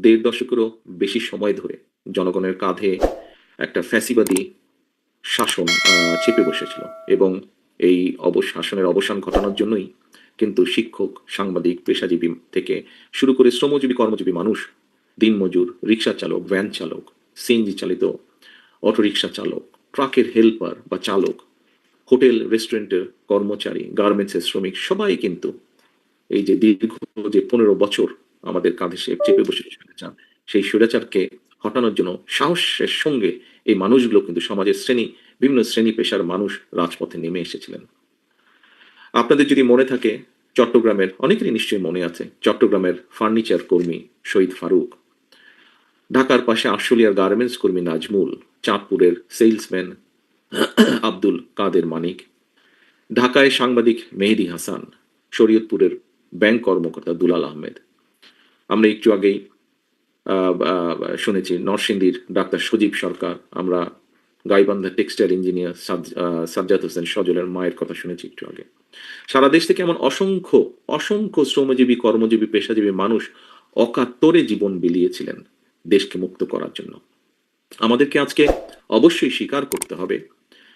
দেড় দশকেরও বেশি সময় ধরে জনগণের কাঁধে একটা ফ্যাসিবাদী শাসন চেপে বসেছিল এবং এই শাসনের অবসান ঘটানোর জন্যই কিন্তু শিক্ষক, সাংবাদিক, পেশাজীবী থেকে শুরু করে শ্রমজীবী, কর্মজীবী মানুষ, দিনমজুর, রিক্সা চালক, ভ্যান চালক, সিএনজি চালিত অটোরিকশা চালক, ট্রাকের হেল্পার বা চালক, হোটেল রেস্টুরেন্টের কর্মচারী, গার্মেন্টসের শ্রমিক সবাই কিন্তু এই যে দীর্ঘ যে 15 বছর আমাদের কাঁধে সে চেপে বসে স্বৈরাচার, সেই স্বৈরাচারকে হটানোর জন্য সাহসের সঙ্গে এই মানুষগুলো কিন্তু সমাজের বিভিন্ন শ্রেণী পেশার মানুষ রাজপথে নেমে এসেছিলেন। আপনাদের যদি মনে থাকে, চট্টগ্রামের, অনেকেরই নিশ্চয়ই মনে আছে, চট্টগ্রামের ফার্নিচার কর্মী শহীদ ফারুক, ঢাকার পাশে আশুলিয়ার গার্মেন্টস কর্মী নাজমুল, চাঁদপুরের সেলসম্যান আব্দুল কাদের মানিক, ঢাকায় সাংবাদিক মেহেদী হাসান, শরীয়তপুরের ব্যাংক কর্মকর্তা দুলাল আহমেদ। আমরা একটু আগেই শুনেছি নরসিংদীর ডাক্তার সজীব সরকার, আমরা গাইবান্ধা টেক্সটাইল ইঞ্জিনিয়ার সাজ্জাদ হোসেন সজলের মায়ের কথা শুনেছি একটু আগে। সারা দেশ থেকে এমন অসংখ্য অসংখ্য শ্রমজীবী, কর্মজীবী, পেশাজীবী মানুষ অকাতরে জীবন বিলিয়েছিলেন দেশকে মুক্ত করার জন্য। আমাদেরকে আজকে অবশ্যই স্বীকার করতে হবে,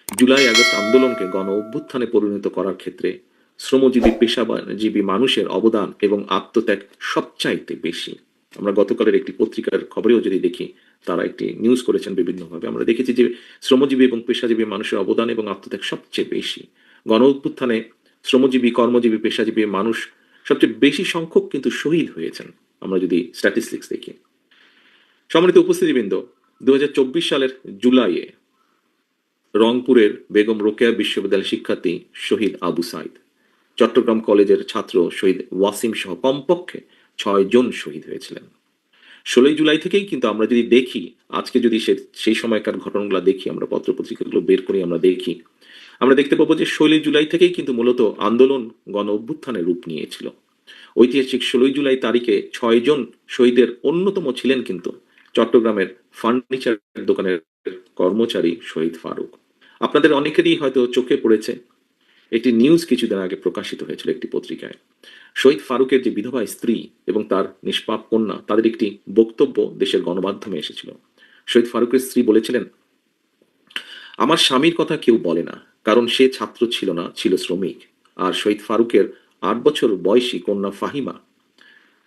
জুলাই আগস্ট আন্দোলনকে গণ অভ্যুত্থানে পরিণত করার ক্ষেত্রে শ্রমজীবী, পেশাজীবী মানুষের অবদান এবং আত্মত্যাগ সবচাইতে বেশি। আমরা গতকালের একটি পত্রিকার খবরেও যদি দেখি, তারা একটি নিউজ করেছেন বিভিন্নভাবে, আমরা দেখেছি যে শ্রমজীবী এবং পেশাজীবী মানুষের অবদান এবং আত্মত্যাগ সবচেয়ে বেশি। গণ অভ্যুত্থানে শ্রমজীবী, কর্মজীবী, পেশাজীবী মানুষ সবচেয়ে বেশি সংখ্যক কিন্তু শহীদ হয়েছেন, আমরা যদি স্ট্যাটিস্টিক্স দেখি। সম্মানিত উপস্থিতিবৃন্দ, 2024 সালের জুলাইয়ে রংপুরের বেগম রোকেয়া বিশ্ববিদ্যালয়ের শিক্ষার্থী শহীদ আবু সাইদ, চট্টগ্রাম কলেজের ছাত্র শহীদ ওয়াসিম সহ কমপক্ষে 6 জন শহীদ হয়েছিলেন। 16 জুলাই থেকেই কিন্তু আমরা যদি দেখি, আজকে যদি সেই সময়কার ঘটনাগুলো দেখি, আমরা পত্রপত্রিকাগুলো বের করি, আমরা দেখি, আমরা দেখতে পাবো যে 16 জুলাই থেকেই কিন্তু মূলত আন্দোলন গণ অভ্যুত্থানের রূপ নিয়েছিল। ঐতিহাসিক 16 জুলাই তারিখে 6 জন শহীদের অন্যতম ছিলেন কিন্তু চট্টগ্রামের ফার্নিচার দোকানের কর্মচারী শহীদ ফারুক। আপনাদের অনেকেরই হয়তো চোখে পড়েছে একটি নিউজ কিছুদিন আগে প্রকাশিত হয়েছিল একটি পত্রিকায়। শহীদ ফারুকের যে বিধবা স্ত্রী এবং তার নিষ্পাপ কন্যা, তাদের একটি বক্তব্য দেশের গণমাধ্যমে এসেছিল। শহীদ ফারুকের স্ত্রী বলেছিলেন, আমার স্বামীর কথা কেউ বলে না, কারণ সে ছাত্র ছিল না, ছিল শ্রমিক। আর শহীদ ফারুকের 8 বছর বয়সী কন্যা ফাহিমা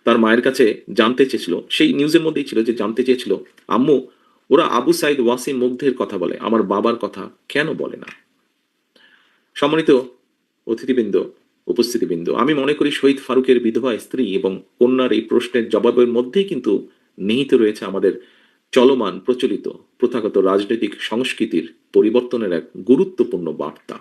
তার মায়ের কাছে জানতে চেয়েছিল, সেই নিউজের মধ্যেই ছিল যে জানতে চেয়েছিল, আম্মু, ওরা আবু সাইদ, ওয়াসিম মুগ্ধের কথা বলে, আমার বাবার কথা কেন বলে না? সম্মানিত অতিথিবৃন্দ, উপস্থিতিবৃন্দ, আমি মনে করি শহীদ ফারুকের বিধবা স্ত্রী এবং কন্যার এই প্রশ্নের জবাবের মধ্যেই কিন্তু নিহিত রয়েছে আমাদের চলমান প্রচলিত প্রথাগত রাজনৈতিক সংস্কৃতির পরিবর্তনের এক গুরুত্বপূর্ণ বার্তা।